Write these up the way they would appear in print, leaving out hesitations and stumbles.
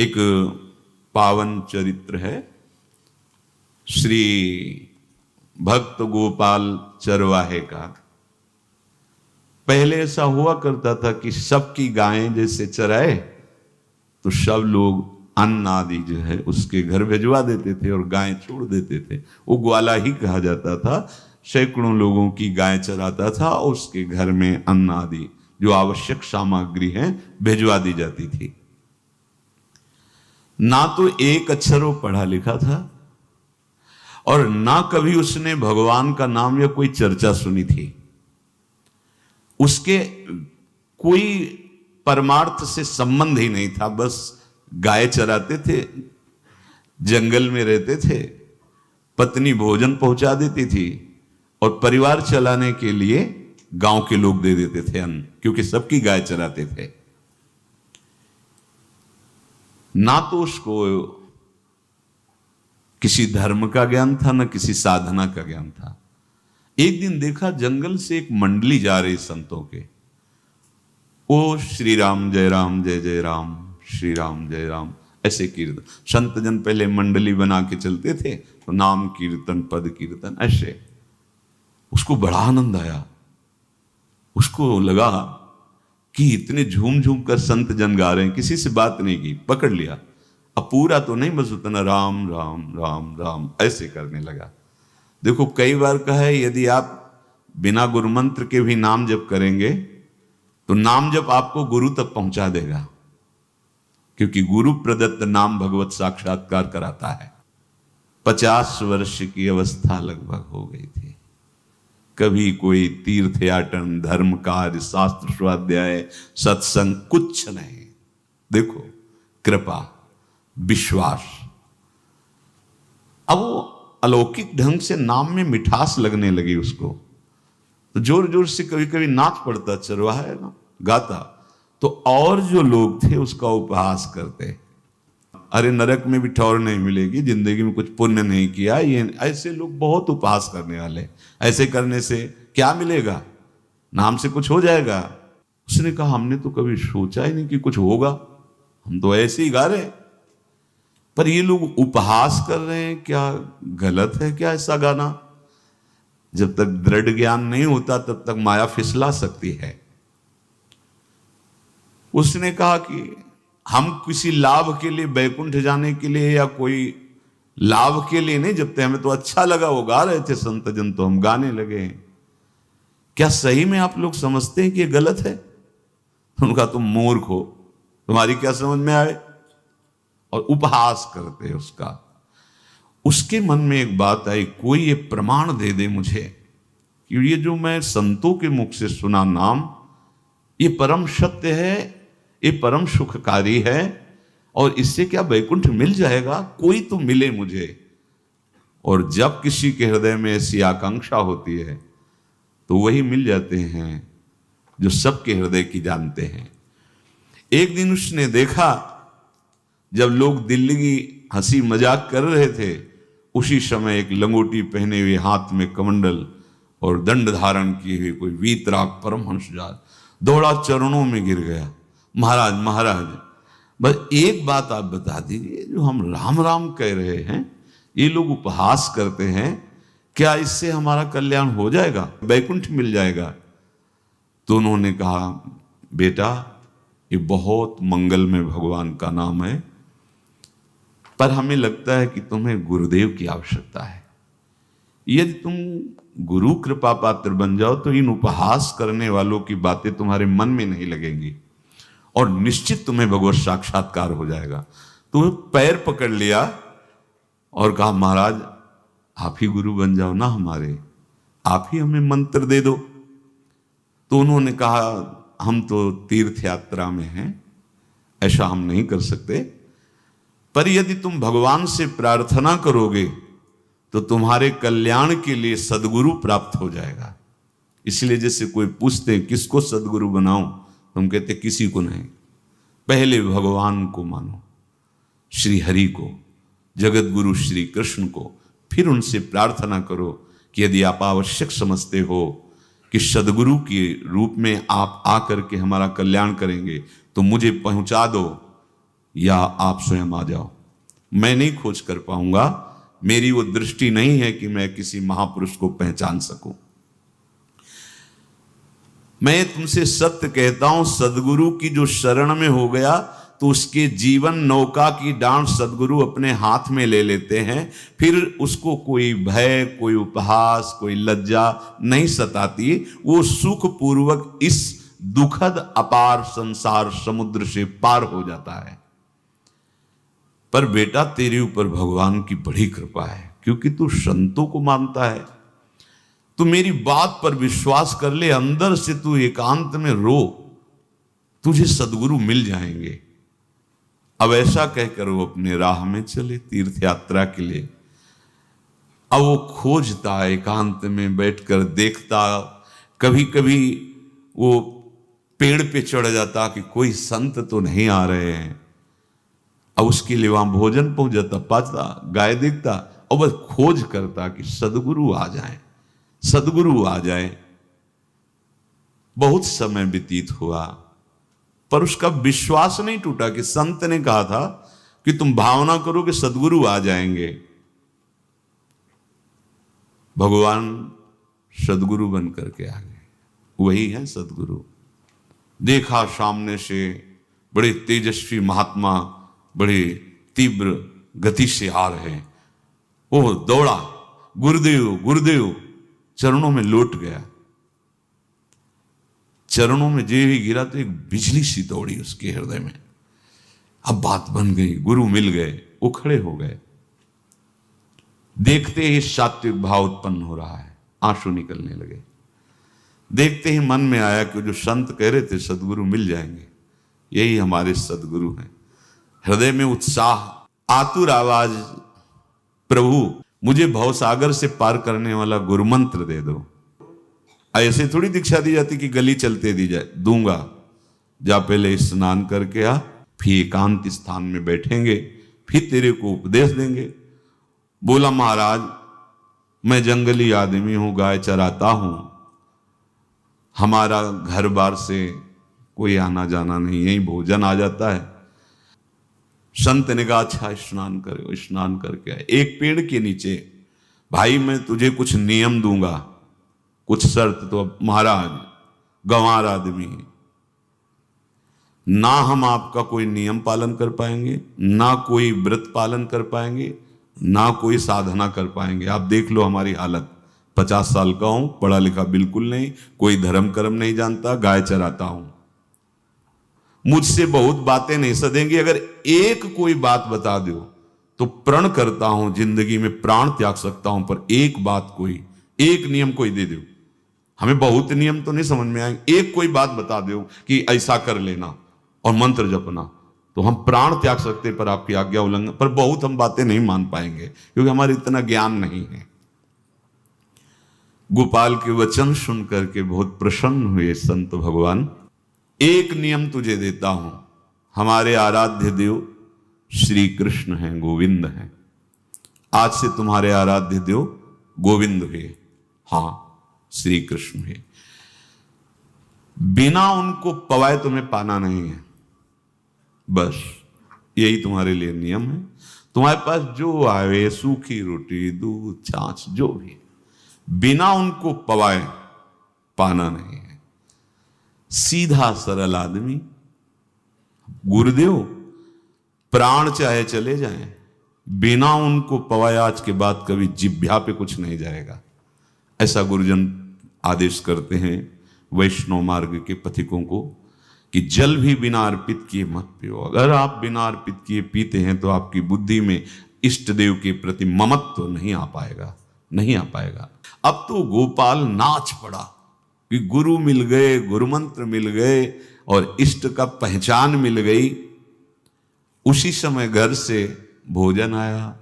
एक पावन चरित्र है श्री भक्त गोपाल चरवाहे का। पहले ऐसा हुआ करता था कि सबकी गायें जैसे चराए तो सब लोग अन्न आदि जो है उसके घर भिजवा देते थे और गायें छोड़ देते थे। वो ग्वाला ही कहा जाता था। सैकड़ों लोगों की गाय चराता था और उसके घर में अन्न आदि जो आवश्यक सामग्री है भिजवा दी जाती थी। ना तो एक अक्षर वो पढ़ा लिखा था और ना कभी उसने भगवान का नाम या कोई चर्चा सुनी थी। उसके कोई परमार्थ से संबंध ही नहीं था। बस गाय चराते थे, जंगल में रहते थे, पत्नी भोजन पहुंचा देती थी और परिवार चलाने के लिए गांव के लोग दे देते थे अन्न, क्योंकि सबकी गाय चराते थे। ना तो उसको किसी धर्म का ज्ञान था ना किसी साधना का ज्ञान था। एक दिन देखा जंगल से एक मंडली जा रही संतों के। ओ श्री राम जय राम जय जय राम, श्री राम जय राम, ऐसे कीर्तन। संत जन पहले मंडली बना के चलते थे तो नाम कीर्तन पद कीर्तन ऐसे। उसको बड़ा आनंद आया। उसको लगा कि इतने झूम झूम कर संत जन गा रहे हैं, किसी से बात नहीं की, पकड़ लिया। अब पूरा तो नहीं, बस उतना राम राम राम राम ऐसे करने लगा। देखो कई बार कहा है यदि आप बिना गुरु मंत्र के भी नाम जप करेंगे तो नाम जप आपको गुरु तक पहुंचा देगा, क्योंकि गुरु प्रदत्त नाम भगवत साक्षात्कार कराता है। 50 वर्ष की अवस्था लगभग हो गई थी। कभी कोई तीर्थ याटन, धर्म कार्य, शास्त्र स्वाध्याय, सत्संग कुछ नहीं। देखो कृपा, विश्वास। अब वो अलौकिक ढंग से नाम में मिठास लगने लगी उसको, तो जोर जोर से कभी कभी नाच पड़ता, चरवाहा है ना, गाता, तो और जो लोग थे उसका उपहास करते। अरे नरक में भी ठौर नहीं मिलेगी, जिंदगी में कुछ पुण्य नहीं किया, ये ऐसे लोग बहुत उपहास करने वाले। ऐसे करने से क्या मिलेगा, नाम से कुछ हो जाएगा। उसने कहा हमने तो कभी सोचा ही नहीं कि कुछ होगा, हम तो ऐसे ही गा रहे हैं। पर ये लोग उपहास कर रहे हैं, क्या गलत है क्या ऐसा गाना? जब तक दृढ़ ज्ञान नहीं होता तब तक माया फिसला सकती है। उसने कहा कि हम किसी लाभ के लिए, बैकुंठ जाने के लिए या कोई लाभ के लिए नहीं जपते, हमें तो अच्छा लगा, वो गा रहे थे संत जन तो हम गाने लगे। क्या सही में आप लोग समझते हैं कि ये गलत है? उनका तुम मूर्ख हो, तुम्हारी क्या समझ में आए? और उपहास करते उसका। उसके मन में एक बात आई, कोई ये प्रमाण दे दे मुझे कि ये जो मैं संतों के मुख से सुना नाम, ये परम सत्य है, ये परम सुखकारी है और इससे क्या वैकुंठ मिल जाएगा? कोई तो मिले मुझे। और जब किसी के हृदय में ऐसी आकांक्षा होती है तो वही मिल जाते हैं जो सबके हृदय की जानते हैं। एक दिन उसने देखा जब लोग दिल्ली की हंसी मजाक कर रहे थे, उसी समय एक लंगोटी पहने हुए, हाथ में कमंडल और दंड धारण किए हुए कोई वीतराग परमहंस दौड़ा, चरणों में गिर गया। महाराज महाराज, बस एक बात आप बता दीजिए, जो हम राम राम कह रहे हैं, ये लोग उपहास करते हैं, क्या इससे हमारा कल्याण हो जाएगा, वैकुंठ मिल जाएगा? तो उन्होंने कहा बेटा ये बहुत मंगल में भगवान का नाम है, पर हमें लगता है कि तुम्हें गुरुदेव की आवश्यकता है। यदि तुम गुरु कृपा पात्र बन जाओ तो इन उपहास करने वालों की बातें तुम्हारे मन में नहीं लगेंगी और निश्चित तुम्हें भगवत साक्षात्कार हो जाएगा। तो पैर पकड़ लिया और कहा महाराज आप ही गुरु बन जाओ ना हमारे, आप ही हमें मंत्र दे दो। तो उन्होंने कहा हम तो तीर्थ यात्रा में हैं, ऐसा हम नहीं कर सकते, पर यदि तुम भगवान से प्रार्थना करोगे तो तुम्हारे कल्याण के लिए सदगुरु प्राप्त हो जाएगा। इसलिए जैसे कोई पूछते किसको सदगुरु बनाऊं, तुम कहते किसी को नहीं, पहले भगवान को मानो, श्री हरि को, जगत गुरु श्री कृष्ण को, फिर उनसे प्रार्थना करो कि यदि आप आवश्यक समझते हो कि सदगुरु के रूप में आप आकर के हमारा कल्याण करेंगे तो मुझे पहुंचा दो, या आप स्वयं आ जाओ। मैं नहीं खोज कर पाऊंगा, मेरी वो दृष्टि नहीं है कि मैं किसी महापुरुष को पहचान सकूं। मैं तुमसे सत्य कहता हूं, सदगुरु की जो शरण में हो गया तो उसके जीवन नौका की डांट सदगुरु अपने हाथ में ले लेते हैं। फिर उसको कोई भय, कोई उपहास, कोई लज्जा नहीं सताती। वो सुख पूर्वक इस दुखद अपार संसार समुद्र से पार हो जाता है। पर बेटा, तेरे ऊपर भगवान की बड़ी कृपा है, क्योंकि तू संतों को मानता है। तू मेरी बात पर विश्वास कर ले, अंदर से तू एकांत में रो, तुझे सदगुरु मिल जाएंगे। अब ऐसा कहकर वो अपने राह में चले तीर्थ यात्रा के लिए। अब वो खोजता, एकांत में बैठकर देखता। कभी कभी वो पेड़ पे चढ़ जाता कि कोई संत तो नहीं आ रहे हैं। अब उसके लिए वहां भोजन पहुंच जाता, पाता, गाय देखता और बस खोज करता कि सदगुरु आ जाए, सदगुरु आ जाए। बहुत समय व्यतीत हुआ, पर उसका विश्वास नहीं टूटा कि संत ने कहा था कि तुम भावना करो कि सदगुरु आ जाएंगे। भगवान सदगुरु बन करके आ गए। वही है सदगुरु। देखा सामने से बड़े तेजस्वी महात्मा बड़े तीव्र गति से आ रहे हैं। वो दौड़ा, गुरुदेव गुरुदेव, चरणों में लौट गया। चरणों में जे ही गिरा तो एक बिजली सी दौड़ी उसके हृदय में। अब बात बन गई, गुरु मिल गए। वो खड़े हो गए। देखते ही सात्विक भाव उत्पन्न हो रहा है, आंसू निकलने लगे। देखते ही मन में आया कि जो संत कह रहे थे सदगुरु मिल जाएंगे, यही हमारे सदगुरु हैं। हृदय में उत्साह, आतुर आवाज, प्रभु मुझे भवसागर से पार करने वाला गुरु मंत्र दे दो। ऐसे थोड़ी दीक्षा दी जाती कि गली चलते दी जाए। दूंगा, जा पहले स्नान करके आ, फिर एकांत स्थान में बैठेंगे, फिर तेरे को उपदेश देंगे। बोला महाराज, मैं जंगली आदमी हूं, गाय चराता हूं, हमारा घर बार से कोई आना जाना नहीं, यही भोजन आ जाता है। संत ने कहा अच्छा स्नान करो। स्नान करके आए। एक पेड़ के नीचे, भाई मैं तुझे कुछ नियम दूंगा, कुछ शर्त। तो अब महाराज गंवार आदमी है, ना हम आपका कोई नियम पालन कर पाएंगे, ना कोई व्रत पालन कर पाएंगे, ना कोई साधना कर पाएंगे। आप देख लो हमारी हालत। 50 साल का हूं, पढ़ा लिखा बिल्कुल नहीं, कोई धर्म कर्म नहीं जानता, गाय चराता हूं। मुझसे बहुत बातें नहीं सदेंगी। अगर एक कोई बात बता दो तो प्रण करता हूं जिंदगी में प्राण त्याग सकता हूं, पर एक बात, कोई एक नियम कोई दे दो। हमें बहुत नियम तो नहीं समझ में आएंगे, एक कोई बात बता दो कि ऐसा कर लेना और मंत्र जपना, तो हम प्राण त्याग सकते, पर आपकी आज्ञा उल्लंघन, पर बहुत हम बातें नहीं मान पाएंगे क्योंकि हमारे इतना ज्ञान नहीं है। गोपाल के वचन सुन करके बहुत प्रसन्न हुए संत भगवान। एक नियम तुझे देता हूं, हमारे आराध्य देव श्री कृष्ण हैं, गोविंद हैं। आज से तुम्हारे आराध्य देव गोविंद हुए, हां श्री कृष्ण हुए। बिना उनको पवाए तुम्हें पाना नहीं है, बस यही तुम्हारे लिए नियम है। तुम्हारे पास जो आवे, सूखी रोटी, दूध, छाछ, जो भी, बिना उनको पवाए पाना नहीं है। सीधा सरल आदमी। गुरुदेव प्राण चाहे चले जाएं, बिना उनको पवाए आज के बाद कभी जिह्वा पे कुछ नहीं जाएगा। ऐसा गुरुजन आदेश करते हैं वैष्णव मार्ग के पथिकों को कि जल भी बिना अर्पित किए मत पियो। अगर आप बिना अर्पित किए पीते हैं तो आपकी बुद्धि में इष्ट देव के प्रति ममत्व तो नहीं आ पाएगा, नहीं आ पाएगा। अब तो गोपाल नाच पड़ा कि गुरु मिल गए, गुरु मंत्र मिल गए और इष्ट का पहचान मिल गई। उसी समय घर से भोजन आया,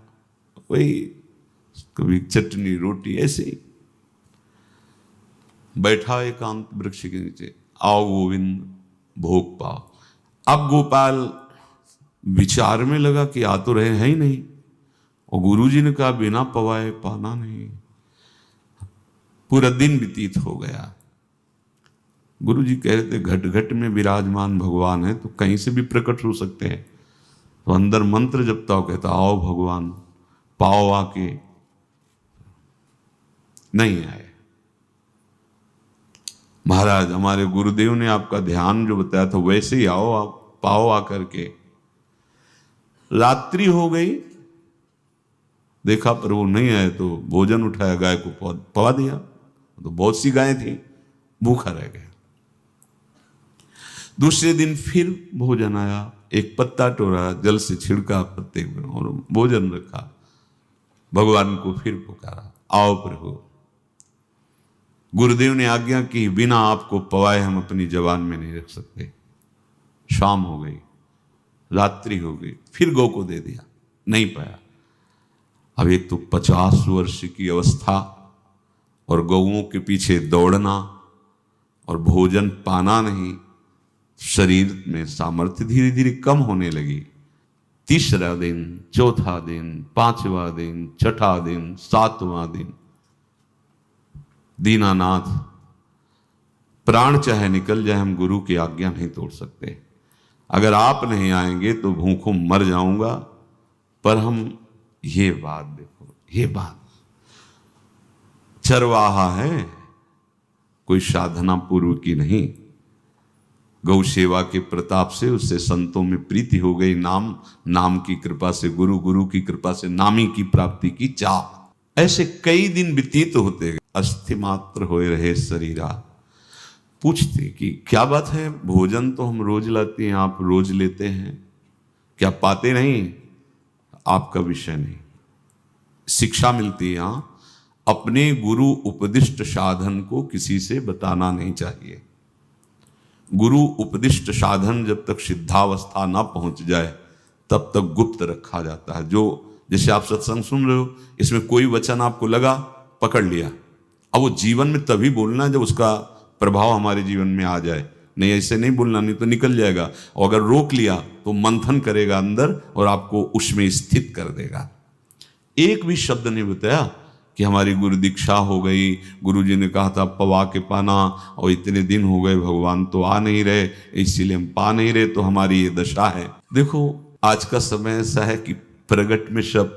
वही कभी चटनी रोटी, ऐसे ही बैठा एकांत वृक्ष के नीचे। आओ गोविंद, भोग पाओ। अब गोपाल विचार में लगा कि आ तो रहे हैं ही नहीं, और गुरुजी ने कहा बिना पवाए पाना नहीं। पूरा दिन व्यतीत हो गया। गुरुजी कह रहे थे घट घट में विराजमान भगवान है तो कहीं से भी प्रकट हो सकते हैं, तो अंदर मंत्र जपता हो, कहता आओ भगवान, पाओ आके, नहीं आए। महाराज हमारे गुरुदेव ने आपका ध्यान जो बताया था वैसे ही आओ, आप पाओ आकर के। रात्रि हो गई, देखा पर वो नहीं आए तो भोजन उठाया, गाय को पवा दिया। तो बहुत सी गायें थी, भूखा रह गया। दूसरे दिन फिर भोजन आया, एक पत्ता टोरा, जल से छिड़का पत्ते में और भोजन रखा। भगवान को फिर पुकारा, आओ प्रभु। गुरुदेव ने आज्ञा की, बिना आपको पवाए हम अपनी जबान में नहीं रख सकते। शाम हो गई, रात्रि हो गई, फिर गौ को दे दिया, नहीं पाया। अब एक तो 50 वर्ष की अवस्था और गौओं के पीछे दौड़ना और भोजन पाना नहीं, शरीर में सामर्थ्य धीरे धीरे कम होने लगी। तीसरा दिन, चौथा दिन, पांचवा दिन, छठा दिन, सातवां दिन, दीनानाथ प्राण चाहे निकल जाए, हम गुरु की आज्ञा नहीं तोड़ सकते। अगर आप नहीं आएंगे तो भूखों मर जाऊंगा। पर हम ये बात देखो, ये बात चरवाहा है, कोई साधना पूर्व की नहीं। गौ सेवा के प्रताप से उससे संतों में प्रीति हो गई, नाम की कृपा से, गुरु की कृपा से नामी की प्राप्ति की चाह। ऐसे कई दिन व्यतीत होते गए, अस्थि मात्र होए रहे शरीरा। पूछते कि क्या बात है, भोजन तो हम रोज लाते हैं, आप रोज लेते हैं, क्या पाते नहीं? आपका विषय नहीं। शिक्षा मिलती है यहां, अपने गुरु उपदिष्ट साधन को किसी से बताना नहीं चाहिए। गुरु उपदिष्ट साधन जब तक सिद्धावस्था ना पहुंच जाए तब तक गुप्त रखा जाता है। जो जैसे आप सत्संग सुन रहे हो, इसमें कोई वचन आपको लगा, पकड़ लिया, अब वो जीवन में तभी बोलना है जब उसका प्रभाव हमारे जीवन में आ जाए। नहीं ऐसे नहीं बोलना, नहीं तो निकल जाएगा। और अगर रोक लिया तो मंथन करेगा अंदर और आपको उसमें स्थित कर देगा। एक भी शब्द नहीं बताया कि हमारी गुरु दीक्षा हो गई, गुरु जी ने कहा था पवा के पाना, और इतने दिन हो गए भगवान तो आ नहीं रहे, इसीलिए हम पा नहीं रहे, तो हमारी ये दशा है। देखो आज का समय ऐसा है कि प्रगट में सब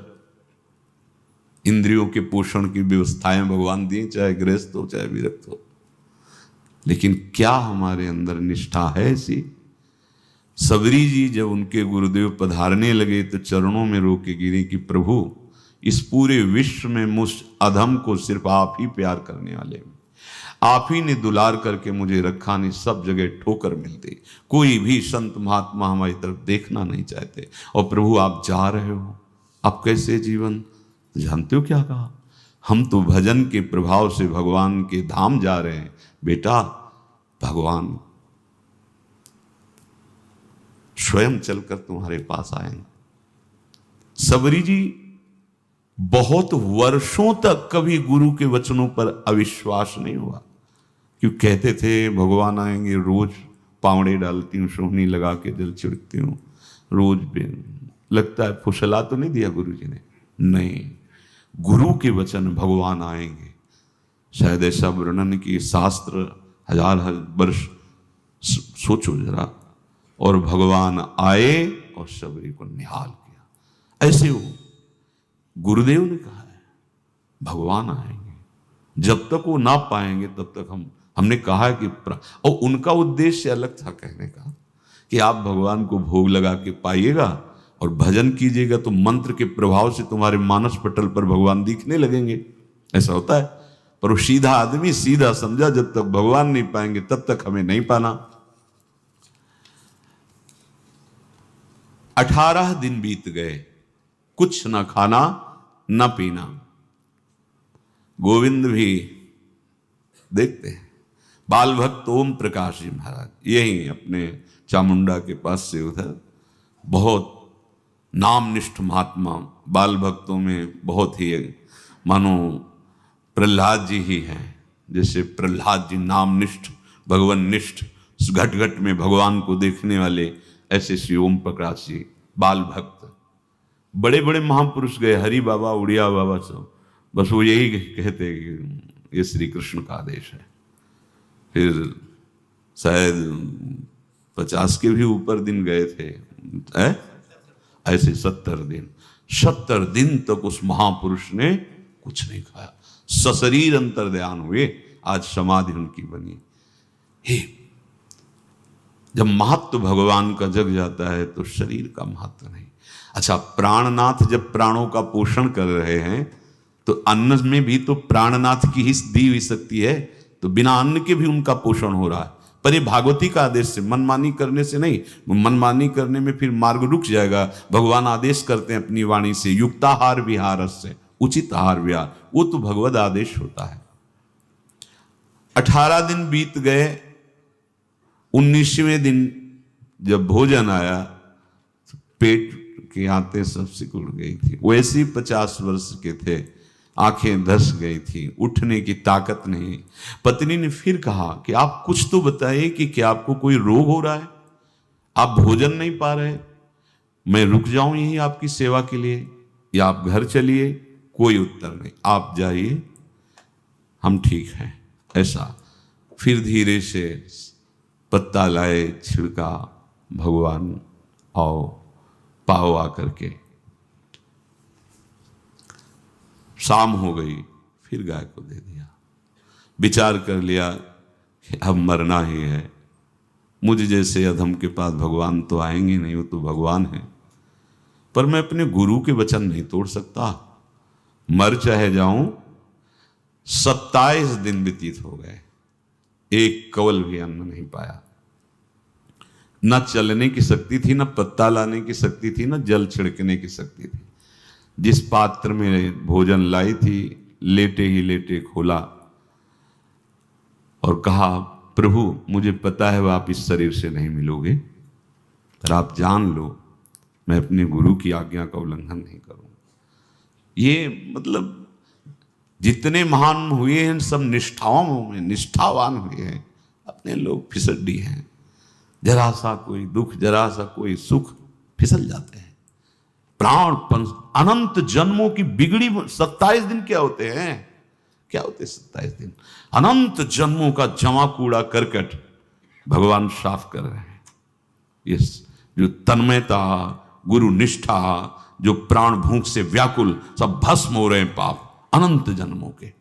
इंद्रियों के पोषण की व्यवस्थाएं भगवान दी, चाहे गृहस्थ हो चाहे विरक्त हो, लेकिन क्या हमारे अंदर निष्ठा है ऐसी? सबरी जी जब उनके गुरुदेव पधारने लगे तो चरणों में रो के गिरे कि प्रभु, इस पूरे विश्व में मुझ अधम को सिर्फ आप ही प्यार करने वाले हैं, आप ही ने दुलार करके मुझे रखा, नहीं सब जगह ठोकर मिलती, कोई भी संत महात्मा हमारी तरफ देखना नहीं चाहते, और प्रभु आप जा रहे हो, आप कैसे जीवन? जानते हो क्या कहा? हम तो भजन के प्रभाव से भगवान के धाम जा रहे हैं बेटा, भगवान स्वयं चलकर तुम्हारे पास आएंगे। सबरी जी बहुत वर्षों तक कभी गुरु के वचनों पर अविश्वास नहीं हुआ, क्यों कहते थे भगवान आएंगे, रोज पावड़े डालती हूँ, सोहनी लगा के जल छिड़कती हूँ, रोज लगता है फुसला तो नहीं दिया गुरु जी ने? नहीं, गुरु के वचन भगवान आएंगे। शायद ऐसा वर्णन की शास्त्र हजार वर्ष सोचो जरा, और भगवान आए और सबरी को निहाल किया। ऐसे हो गुरुदेव ने कहा है भगवान आएंगे, जब तक वो ना पाएंगे तब तक हमने कहा है कि और उनका उद्देश्य अलग था कहने का कि आप भगवान को भोग लगा के पाइएगा और भजन कीजिएगा तो मंत्र के प्रभाव से तुम्हारे मानस पटल पर भगवान दिखने लगेंगे। ऐसा होता है, पर वो सीधा आदमी सीधा समझा, जब तक भगवान नहीं पाएंगे तब तक हमें नहीं पाना। 18 दिन बीत गए, कुछ ना खाना ना पीना। गोविंद भी देखते हैं, बाल भक्त ओम प्रकाश जी महाराज यही अपने चामुंडा के पास से उधर, बहुत नामनिष्ठ महात्मा, बाल भक्तों में बहुत ही मानो प्रहलाद जी ही हैं। जैसे प्रहलाद जी नामनिष्ठ भगवान निष्ठ, घट घट में भगवान को देखने वाले, ऐसे श्री ओम प्रकाश जी बाल भक्त। बड़े बड़े महापुरुष गए, हरि बाबा, उड़िया बाबा, सब बस वो यही कहते कि ये श्री कृष्ण का आदेश है। फिर शायद 50 के भी ऊपर दिन गए थे, ऐसे 70 दिन तक उस महापुरुष ने कुछ नहीं खाया, सशरीर अंतर्ध्यान हुए। आज समाधि उनकी बनी। हे, जब महत्व भगवान का जग जाता है तो शरीर का महत्व नहीं। अच्छा, प्राणनाथ जब प्राणों का पोषण कर रहे हैं तो अन्न में भी तो प्राणनाथ की ही दी हुई शक्ति है, तो बिना अन्न के भी उनका पोषण हो रहा है। पर ये भागवती का आदेश से, मनमानी करने से नहीं। मनमानी करने में फिर मार्ग रुक जाएगा। भगवान आदेश करते हैं अपनी वाणी से, युक्ताहार विहार से, उचित आहार विहार, वो तो भगवद आदेश होता है। 18 दिन बीत गए। 19वें दिन जब भोजन आया तो पेट की आंतें सब सिकुड़ गई थी। वैसे ही 50 वर्ष के थे, आंखें धस गई थी, उठने की ताकत नहीं। पत्नी ने फिर कहा कि आप कुछ तो बताइए कि क्या आपको कोई रोग हो रहा है? आप भोजन नहीं पा रहे, मैं रुक जाऊं यहीं आपकी सेवा के लिए, या आप घर चलिए? कोई उत्तर नहीं। आप जाइए, हम ठीक हैं। ऐसा फिर धीरे से पत्ता लाए, छिड़का भगवान, आओ पाओ आकर के। शाम हो गई, फिर गाय को दे दिया। विचार कर लिया कि अब मरना ही है। मुझ जैसे अधम के पास भगवान तो आएंगे नहीं, वो तो भगवान है। पर मैं अपने गुरु के वचन नहीं तोड़ सकता, मर चाहे जाऊं। 27 दिन व्यतीत हो गए, एक कवल भी अन्न नहीं पाया। न चलने की शक्ति थी, न पत्ता लाने की शक्ति थी, न जल छिड़कने की शक्ति थी। जिस पात्र में भोजन लाई थी, लेटे ही लेटे खोला और कहा, प्रभु मुझे पता है आप इस शरीर से नहीं मिलोगे, पर आप जान लो मैं अपने गुरु की आज्ञा का उल्लंघन नहीं करूंगा। ये मतलब जितने महान हुए हैं सब निष्ठाओं में निष्ठावान हुए हैं। अपने लोग फिसड्डी हैं, जरा सा कोई दुख, जरा सा कोई सुख, फिसल जाते हैं। प्राण अनंत जन्मों की बिगड़ी 27 दिन क्या होते हैं? क्या होते 27 दिन? अनंत जन्मों का जमा कूड़ा करकट भगवान साफ कर रहे हैं। ये जो तन्मयता, गुरु निष्ठा, जो प्राण भूख से व्याकुल, सब भस्म हो रहे हैं पाप अनंत जन्मों के।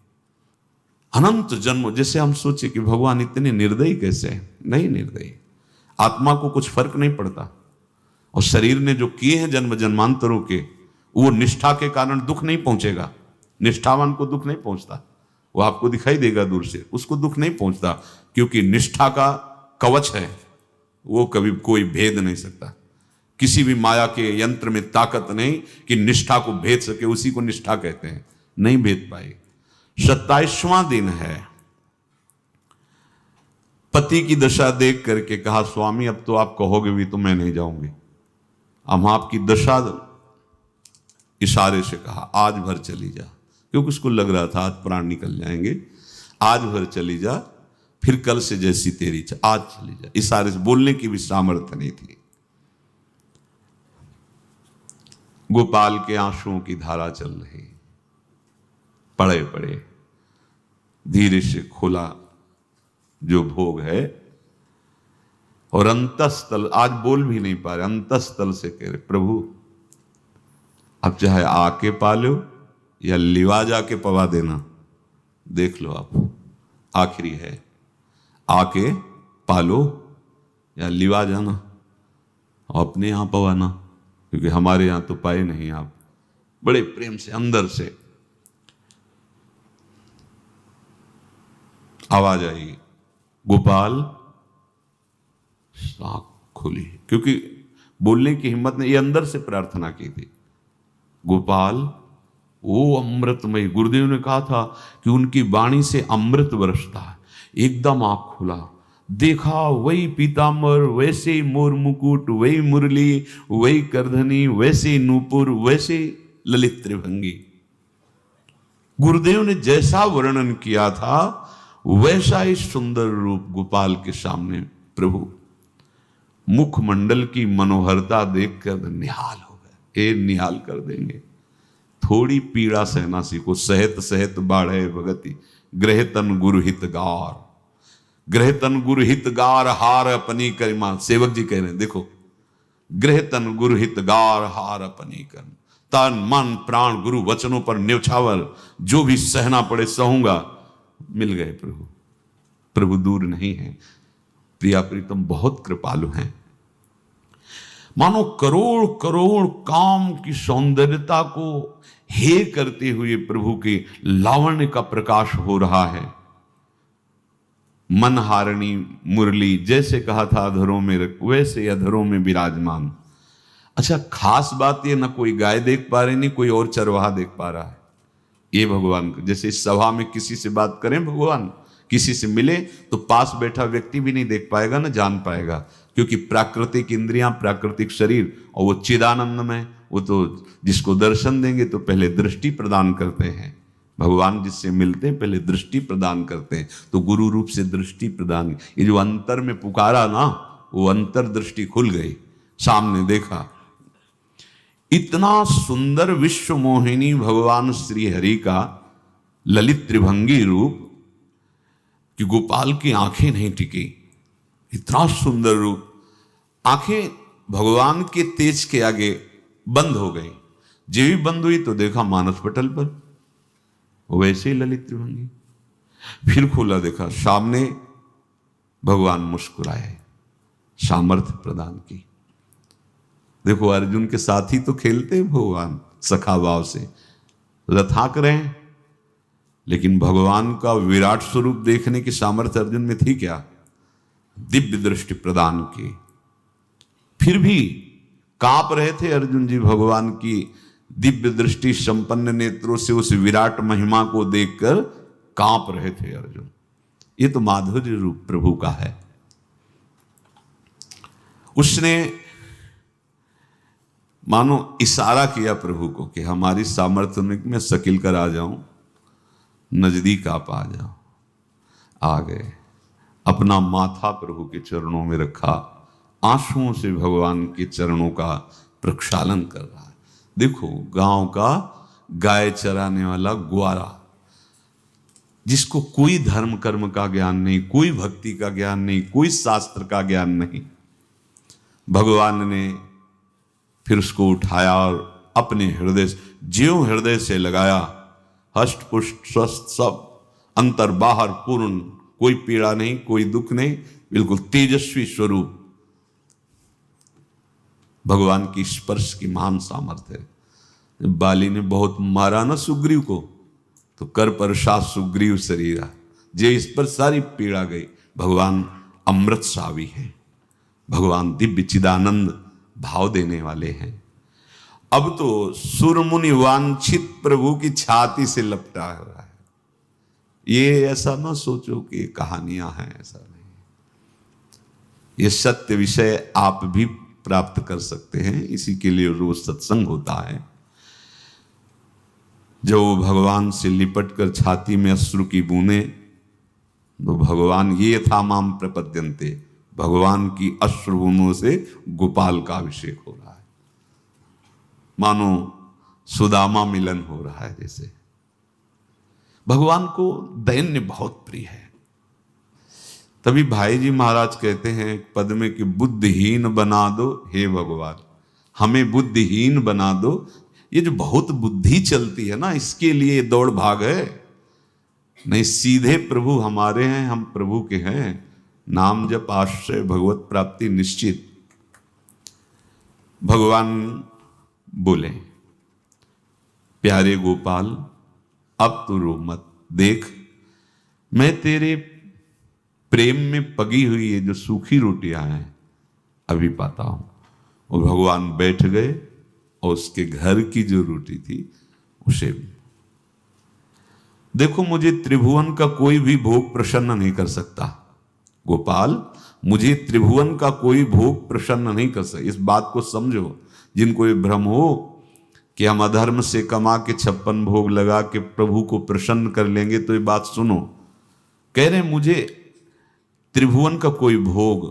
अनंत जन्मों, जैसे हम सोचे कि भगवान इतने निर्दयी कैसे हैं? नहीं निर्दयी, आत्मा को कुछ फर्क नहीं पड़ता। और शरीर ने जो किए हैं जन्म जन्मांतरों के, वो निष्ठा के कारण दुख नहीं पहुंचेगा। निष्ठावान को दुख नहीं पहुंचता, वो आपको दिखाई देगा दूर से, उसको दुख नहीं पहुंचता, क्योंकि निष्ठा का कवच है, वो कभी कोई भेद नहीं सकता। किसी भी माया के यंत्र में ताकत नहीं कि निष्ठा को भेद सके, उसी को निष्ठा कहते हैं, नहीं भेद पाई। 27वां दिन है। पति की दशा देख करके कहा, स्वामी अब तो आप कहोगे भी तो मैं नहीं जाऊंगी। हम आपकी दशा, इशारे से कहा, आज भर चली जा, क्योंकि उसको लग रहा था आज प्राण निकल जाएंगे। आज भर चली जा, फिर कल से जैसी तेरी आज चली जा। इशारे से, बोलने की भी सामर्थ्य नहीं थी। गोपाल के आंसुओं की धारा चल रही, पड़े पड़े धीरे से खोला जो भोग है, और अंतस्थल, आज बोल भी नहीं पा रहे, अंतस्थल से कह रहे, प्रभु अब चाहे आके पालो या लिवा जाके पवा देना, देख लो आप, आखिरी है, आके पालो या लिवा जाना और अपने यहां पवाना, क्योंकि हमारे यहां तो पाए नहीं आप। बड़े प्रेम से अंदर से आवाज आई, गोपाल। आंख खुली, क्योंकि बोलने की हिम्मत ने, ये अंदर से प्रार्थना की थी, गोपाल वो अमृतमय। गुरुदेव ने कहा था कि उनकी वाणी से अमृत बरसता है। एकदम आंख खुला, देखा वही पीतांबर, वैसे ही मोर मुकुट, वही मुरली, वही करधनी, वैसे नूपुर, वैसे ललित त्रिभंगी। गुरुदेव ने जैसा वर्णन किया था वैसा ही सुंदर रूप गोपाल के सामने। प्रभु मुखमंडल की मनोहरता देखकर निहाल हो गए। ए निहाल कर देंगे, थोड़ी पीड़ा सहना सीखो। सहत सहत बाढ़े भगति, ग्रह तन गुरु हितगार, ग्रह तन गुरु हितगार, हार अपनी करिमा। सेवक जी कह रहे हैं, देखो गृह तन गुरु हित गार हार अपनी कर, तन मन प्राण गुरु वचनों पर न्यौछावर, जो भी सहना पड़े सहूंगा। मिल गए प्रभु, प्रभु दूर नहीं है। प्रिया प्रीतम बहुत कृपालु हैं। मानो करोड़ करोड़ काम की सौंदर्यता को हे करते हुए प्रभु के लावण्य का प्रकाश हो रहा है। मनहारिणी मुरली, जैसे कहा था अधरों में वैसे अधरों में विराजमान। अच्छा, खास बात ये, ना कोई गाय देख पा रहे, नहीं कोई और चरवाहा देख पा रहा है। ये भगवान, जैसे इस सभा में किसी से बात करें भगवान, किसी से मिले तो पास बैठा व्यक्ति भी नहीं देख पाएगा, ना जान पाएगा, क्योंकि प्राकृतिक इंद्रियां, प्राकृतिक शरीर, और वो चिदानंद में, वो तो जिसको दर्शन देंगे तो पहले दृष्टि प्रदान करते हैं। भगवान जिससे मिलते हैं पहले दृष्टि प्रदान करते हैं, तो गुरु रूप से दृष्टि प्रदान। ये जो अंतर में पुकारा ना, वो अंतर दृष्टि खुल गई, सामने देखा। इतना सुंदर विश्व मोहिनी भगवान श्री हरि का ललित त्रिभंगी रूप कि गोपाल की आंखें नहीं टिकी। इतना सुंदर रूप, आंखें भगवान के तेज के आगे बंद हो गई। जब भी बंद हुई तो देखा मानस पटल पर वैसे ही ललित त्रिभंगी। फिर खोला, देखा सामने भगवान मुस्कुराए, सामर्थ्य प्रदान की। देखो अर्जुन के साथ ही तो खेलते हैं भगवान सखा भाव से, रथाक रहे हैं, लेकिन भगवान का विराट स्वरूप देखने की सामर्थ्य अर्जुन में थी क्या? दिव्य दृष्टि प्रदान की। फिर भी कांप रहे थे अर्जुन जी भगवान की दिव्य दृष्टि संपन्न नेत्रों से उस विराट महिमा को देखकर कांप रहे थे अर्जुन। ये तो माधुर्य रूप प्रभु का है। उसने मानो इशारा किया प्रभु को कि हमारी सामर्थ्य में मैं सकिल कर आ जाऊं, नजदीक आप आ जाओ। आ गए, अपना माथा प्रभु के चरणों में रखा, आंसुओं से भगवान के चरणों का प्रक्षालन कर रहा है। देखो गांव का गाय चराने वाला ग्वारा, जिसको कोई धर्म कर्म का ज्ञान नहीं, कोई भक्ति का ज्ञान नहीं, कोई शास्त्र का ज्ञान नहीं, भगवान ने फिर उसको उठाया और अपने हृदय से, ज्यों हृदय से लगाया, हष्ट पुष्ट स्वस्थ सब, अंतर बाहर पूर्ण, कोई पीड़ा नहीं, कोई दुख नहीं, बिल्कुल तेजस्वी स्वरूप। भगवान की स्पर्श की महान सामर्थ्य है। बाली ने बहुत मारा ना सुग्रीव को, तो कर प्रसाद सुग्रीव शरीरा, जे इस पर सारी पीड़ा गई। भगवान अमृत सावी है, भगवान दिव्य चिदानंद भाव देने वाले हैं। अब तो सुरमुनि वांछित प्रभु की छाती से लपटा हुआ है। ये ऐसा ना सोचो कि कहानियां हैं, ऐसा नहीं। ये सत्य विषय आप भी प्राप्त कर सकते हैं, इसी के लिए रोज सत्संग होता है। जब वो भगवान से लिपट कर छाती में अश्रु की बूंदें, तो भगवान ये था माम प्रपद्यन्ते, भगवान की अश्रु बूंदों से गोपाल का अभिषेक हो रहा है। मानो सुदामा मिलन हो रहा है जैसे। भगवान को दैन्य बहुत प्रिय है। तभी भाई जी महाराज कहते हैं पद में कि बुद्धिहीन बना दो हे भगवान, हमें बुद्धिहीन बना दो। ये जो बहुत बुद्धि चलती है ना, इसके लिए दौड़ भाग है। नहीं, सीधे प्रभु हमारे हैं, हम प्रभु के हैं। नाम जप आश्रय भगवत प्राप्ति निश्चित। भगवान बोले, प्यारे गोपाल अब तो रो मत, देख मैं तेरे प्रेम में पगी हुई ये जो सूखी रोटियां हैं अभी पाता हूं। और भगवान बैठ गए और उसके घर की जो रोटी थी उसे, देखो मुझे त्रिभुवन का कोई भी भोग प्रसन्न नहीं कर सकता गोपाल, मुझे त्रिभुवन का कोई भोग प्रसन्न नहीं कर सकता। इस बात को समझो। जिनको ये भ्रम हो कि हम अधर्म से कमा के 56 भोग लगा के प्रभु को प्रसन्न कर लेंगे, तो ये बात सुनो। कह रहे मुझे त्रिभुवन का कोई भोग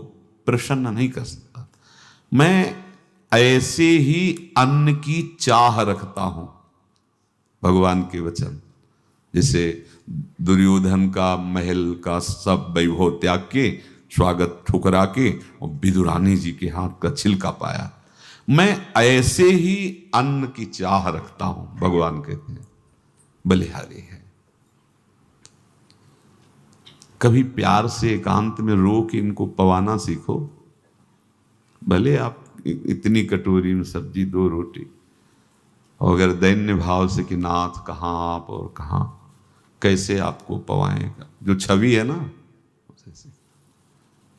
प्रसन्न नहीं कर सकता, मैं ऐसे ही अन्न की चाह रखता हूं। भगवान के वचन, जैसे दुर्योधन का महल का सब वैभव त्याग के, स्वागत ठुकरा के और विदुरानी जी के हाथ का छिलका पाया। मैं ऐसे ही अन्न की चाह रखता हूं, भगवान कहते हैं, बलिहारी है। कभी प्यार से एकांत में रो के इनको पवाना सीखो। भले आप इतनी कटोरी में सब्जी, 2 रोटी, और अगर दैन्य भाव से कि नाथ कहाँ आप और कहाँ, कैसे आपको पवाएगा, जो छवि है ना,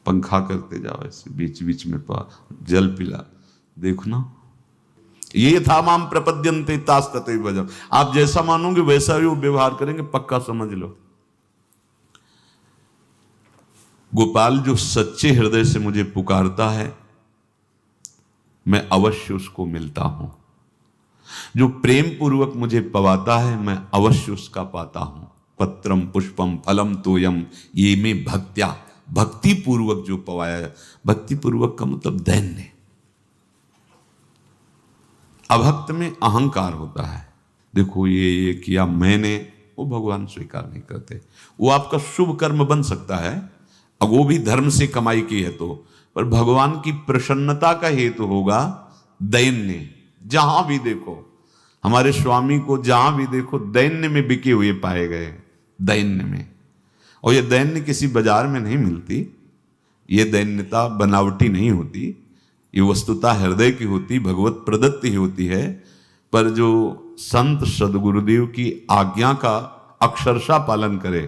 पंखा करते जाओ ऐसे, बीच बीच में जल पिला, देखो ना, ये था माम प्रपद्यन्ते तास्तते भजम। आप जैसा मानोगे वैसा ही वो व्यवहार करेंगे, पक्का समझ लो। गोपाल जो सच्चे हृदय से मुझे पुकारता है, मैं अवश्य उसको मिलता हूं। जो प्रेम पूर्वक मुझे पवाता है, मैं अवश्य उसका पाता हूं। पत्रम पुष्पम फलम तोयम ये में भक्त्या, भक्ति पूर्वक जो पवाया। भक्ति पूर्वक का मतलब दैन्य। अभक्त में अहंकार होता है, देखो ये किया मैंने, वो भगवान स्वीकार नहीं करते। वो आपका शुभ कर्म बन सकता है, अब वो भी धर्म से कमाई की है तो, पर भगवान की प्रसन्नता का हेतु होगा दैन्य। जहां भी देखो हमारे स्वामी को, जहां भी देखो दैन्य में बिके हुए पाए गए, दैन्य में। और ये दैन्य किसी बाजार में नहीं मिलती, ये दैन्यता बनावटी नहीं होती, ये वस्तुतः हृदय की होती, भगवत प्रदत्त ही होती है। पर जो संत सदगुरुदेव की आज्ञा का अक्षरशः पालन करे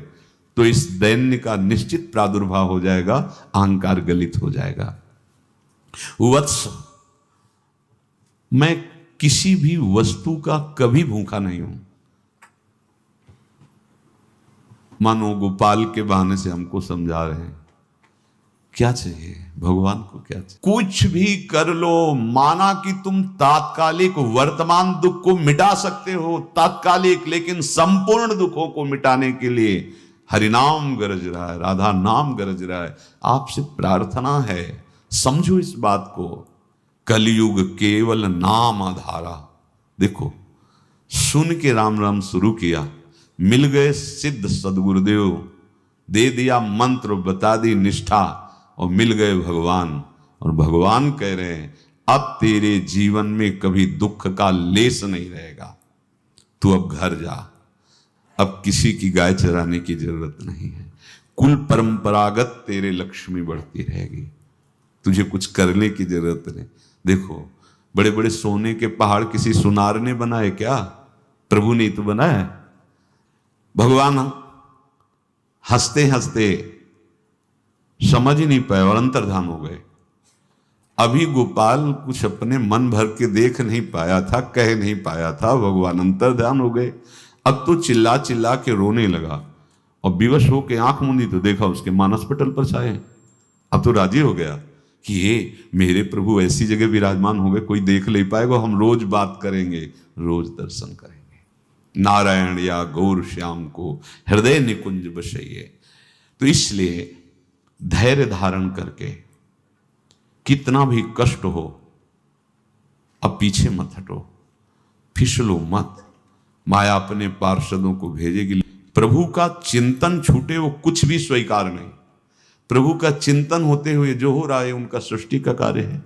तो इस दैन्य का निश्चित प्रादुर्भाव हो जाएगा, अहंकार गलित हो जाएगा। वत्स, मैं किसी भी वस्तु का कभी भूखा नहीं हूं। मानो गोपाल के बहाने से हमको समझा रहे हैं, क्या चाहिए भगवान को, क्या चाहिए? कुछ भी कर लो, माना कि तुम तात्कालिक वर्तमान दुख को मिटा सकते हो, तात्कालिक, लेकिन संपूर्ण दुखों को मिटाने के लिए हरिनाम गरज रहा है, राधा नाम गरज रहा है। आपसे प्रार्थना है, समझो इस बात को। कलयुग केवल नाम आधारा। देखो, सुन के राम राम शुरू किया, मिल गए सिद्ध सदगुरुदेव, दे दिया मंत्र, बता दी निष्ठा, और मिल गए भगवान। और भगवान कह रहे हैं, अब तेरे जीवन में कभी दुख का लेस नहीं रहेगा, तू अब घर जा, अब किसी की गाय चराने की जरूरत नहीं है, कुल परंपरागत तेरे लक्ष्मी बढ़ती रहेगी, तुझे कुछ करने की जरूरत नहीं। देखो, बड़े बड़े सोने के पहाड़ किसी सुनार ने बनाए क्या? प्रभु ने तो बनाया। भगवान हंसते हंसते समझ ही नहीं पाए और अंतर्धान हो गए। अभी गोपाल कुछ अपने मन भर के देख नहीं पाया था, कह नहीं पाया था, भगवान अंतर्धान हो गए। अब तो चिल्ला चिल्ला के रोने लगा और विवश होके आंख मूंदी तो देखा उसके मानस पटल पर छाए। अब तो राजी हो गया कि ये मेरे प्रभु ऐसी जगह विराजमान हो गए, कोई देख नहीं पाएगा, हम रोज बात करेंगे, रोज दर्शन करेंगे। नारायण या गौर श्याम को हृदय निकुंज बसइए। तो इसलिए धैर्य धारण करके, कितना भी कष्ट हो, अब पीछे मत हटो, फिसलो मत। माया अपने पार्षदों को भेजेगी। प्रभु का चिंतन छूटे वो कुछ भी स्वीकार नहीं। प्रभु का चिंतन होते हुए जो हो रहा है उनका सृष्टि का कार्य है,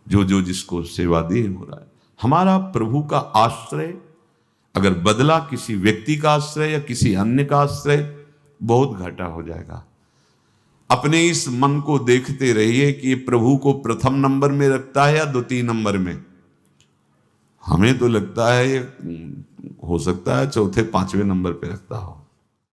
जो जो जिसको सेवा दी हो रहा है। हमारा प्रभु का आश्रय अगर बदला किसी व्यक्ति का आश्रय या किसी अन्य का आश्रय, बहुत घाटा हो जाएगा। अपने इस मन को देखते रहिए कि प्रभु को प्रथम नंबर में रखता है या द्वितीय नंबर में। हमें तो लगता है हो सकता है चौथे पांचवें नंबर पे रखता हो।